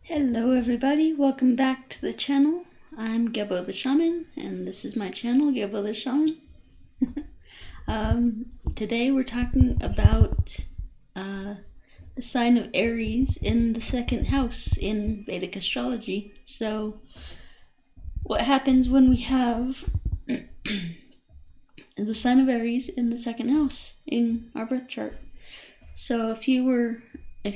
Hello everybody, welcome back to the channel. I'm Gebo the Shaman, and this is my channel, Gebo the Shaman. Today we're talking about the sign of Aries in the second house in Vedic astrology. So, what happens when we have the sign of Aries in the second house in our birth chart? So if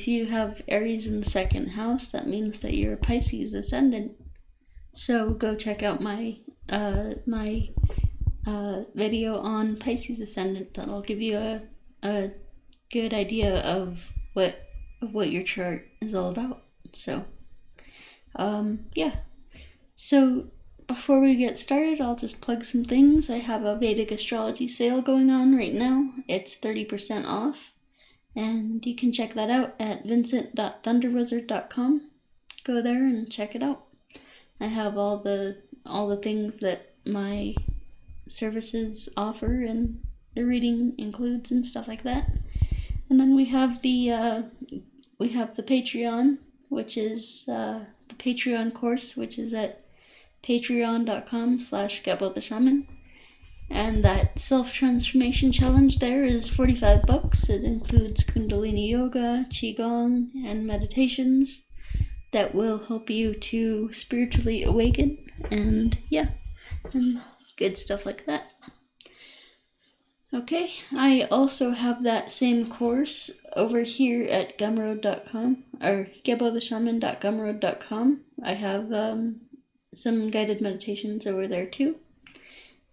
you have Aries in the second house, that means that you're a Pisces ascendant. So go check out my video on Pisces ascendant. That'll give you a good idea of what your chart is all about. So yeah. So before we get started, I'll just plug some things. I have a Vedic astrology sale going on right now. It's 30% off. And you can check that out at vincent.thunderwizard.com. Go there and check it out. I have all the things that my services offer and the reading includes and stuff like that. And then we have the Patreon, which is the Patreon course, which is at patreon.com/GeboTheShaman. And that self-transformation challenge there is $45. It includes Kundalini Yoga, Qigong, and meditations that will help you to spiritually awaken, and good stuff like that. Okay, I also have that same course over here at gumroad.com, or gebotheshaman.gumroad.com. I have some guided meditations over there too.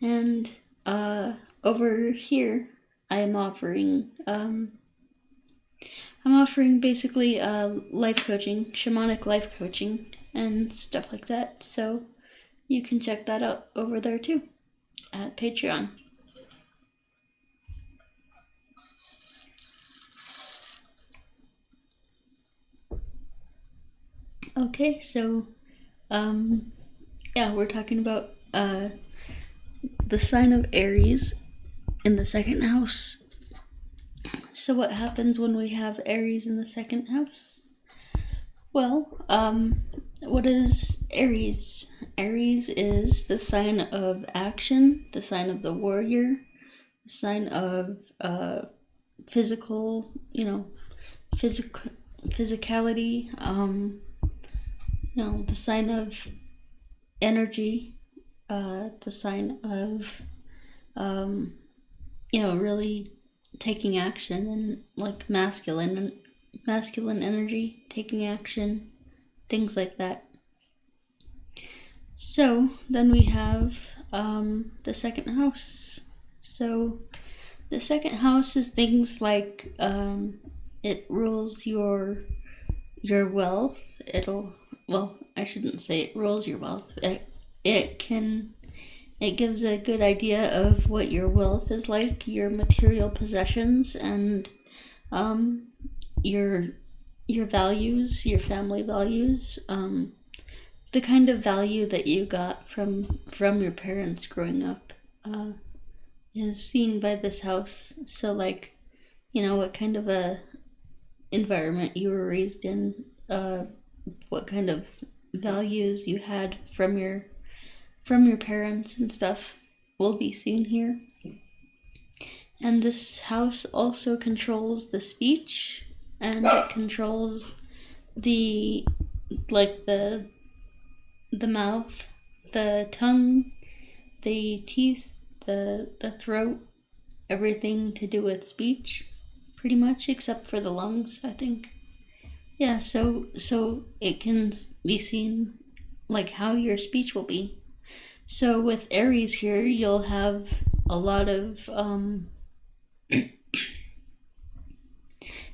And over here, I'm offering basically life coaching, shamanic life coaching, and stuff like that. So you can check that out over there too at Patreon. Okay, so we're talking about the sign of Aries in the second house. So what happens when we have Aries in the second house? Well, what is Aries? Aries is the sign of action, the sign of the warrior, the sign of physicality, the sign of energy, the sign of really taking action, and like masculine energy, taking action, things like that. So then we have the second house. So the second house is things like it rules your wealth. I shouldn't say it rules your wealth. It gives a good idea of what your wealth is like, your material possessions, and your values, your family values, the kind of value that you got from your parents growing up is seen by this house. So what kind of a environment you were raised in, what kind of values you had from your parents and stuff will be seen here. And this house also controls the speech, and it controls the mouth, the tongue, the teeth, the throat, everything to do with speech, pretty much, except for the lungs, I think. Yeah, so it can be seen like how your speech will be. So with Aries here, you'll have a lot of,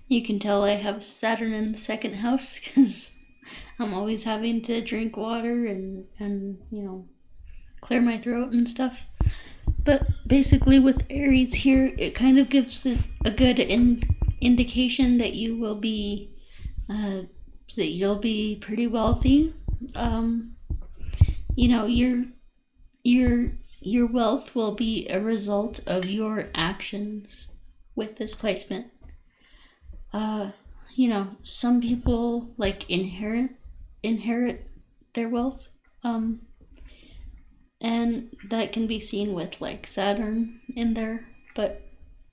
you can tell I have Saturn in the second house because I'm always having to drink water and clear my throat and stuff. But basically with Aries here, it kind of gives a good indication that you will be, you'll be pretty wealthy. Your wealth will be a result of your actions with this placement. Some people inherit inherit their wealth. And that can be seen with like Saturn in there,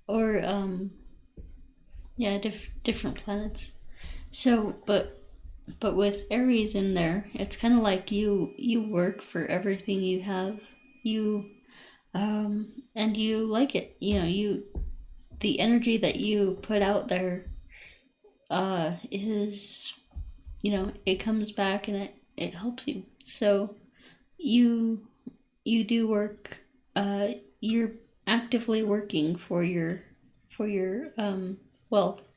or different planets. So, but with Aries in there, it's kind of like you work for everything you have, and you like it. The energy that you put out there, is, it comes back and it helps you. So you do work. You're actively working for your wealth.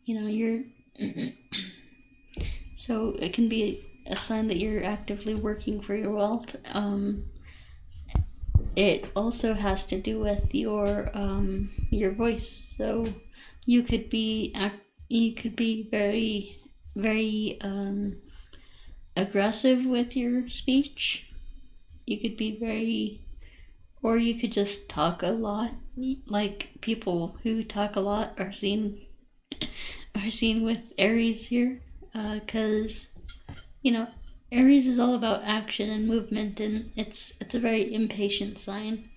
You're so it can be a sign that you're actively working for your wealth. It also has to do with your voice. So you could be very, very aggressive with your speech. You could be very, or you could just talk a lot. Like people who talk a lot are seen with Aries here, because Aries is all about action and movement, and it's a very impatient sign.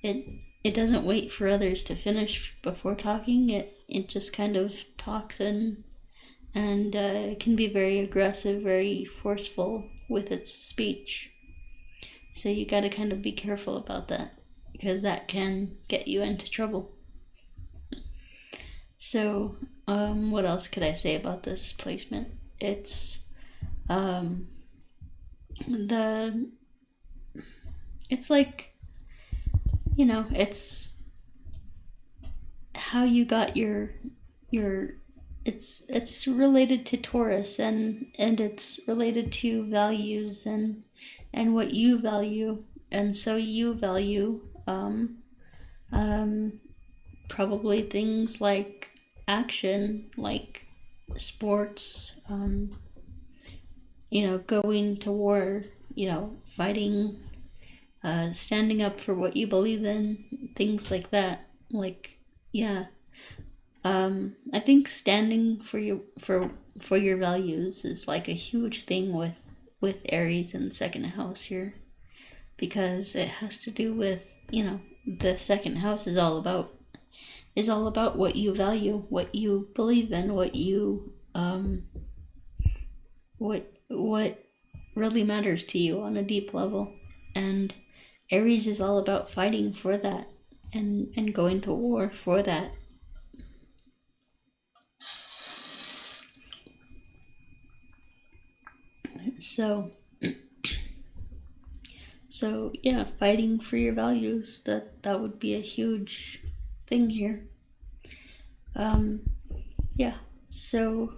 It doesn't wait for others to finish before talking. It just kind of talks, and it can be very aggressive, very forceful with its speech. So you got to kind of be careful about that, because that can get you into trouble. So, what else could I say about this placement? It's it's like, it's how you got your it's related to Taurus, and it's related to values and what you value. And so you value probably things like action, like sports, going to war, fighting, standing up for what you believe in, things like that. Like, yeah. I think standing for your values is like a huge thing with Aries in the second house here, because it has to do with, the second house is all about what you value, what you believe in, what you what really matters to you on a deep level. And Aries is all about fighting for that, and going to war for that. So yeah, fighting for your values, that would be a huge thing here. Yeah, so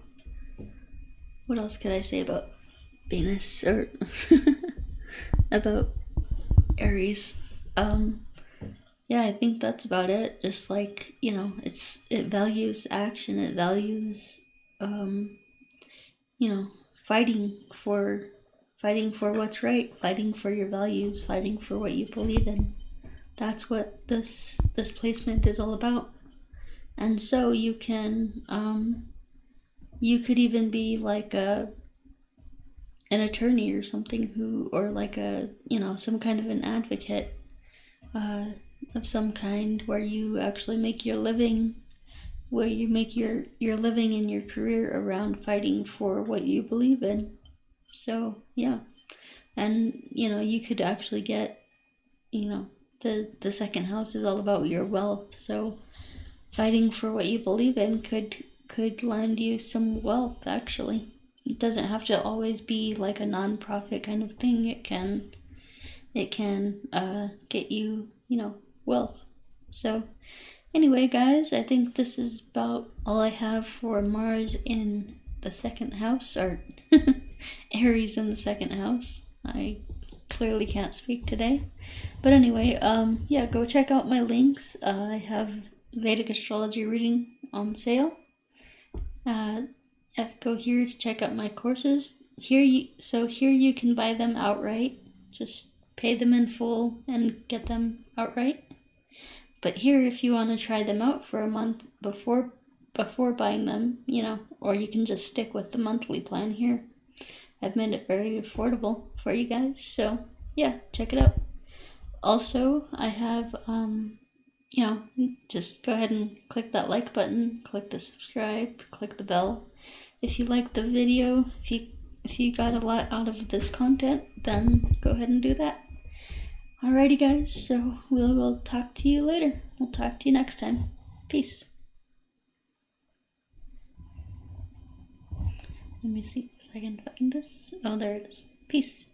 what else could I say about Venus, or about Aries? Yeah, I think that's about it. Just like, it values action, it values fighting for what's right, fighting for your values, fighting for what you believe in. That's what this placement is all about. And so you can you could even be like an attorney or something, or like some kind of an advocate of some kind, where you actually make your living, where you make your living and your career around fighting for what you believe in. So yeah, and you could actually get, the second house is all about your wealth. So fighting for what you believe in could land you some wealth. Actually, it doesn't have to always be like a non-profit kind of thing. It can get you wealth. So anyway, guys, I think this is about all I have for Mars in the second house, or Aries in the second house. I clearly can't speak today. But anyway, yeah, go check out my links. I have Vedic astrology reading on sale. Go here to check out my courses. Here you can buy them outright. Just pay them in full and get them outright. But here, if you want to try them out for a month before before buying them, you know, or you can just stick with the monthly plan here. I've made it very affordable for you guys, so yeah, check it out. Also, I have, you know, just go ahead and click that like button, click the subscribe, click the bell. If you like the video, if you got a lot out of this content, then go ahead and do that. Alrighty guys, so we'll talk to you later. We'll talk to you next time. Peace. Let me see if I can find this. Oh, there it is. Peace.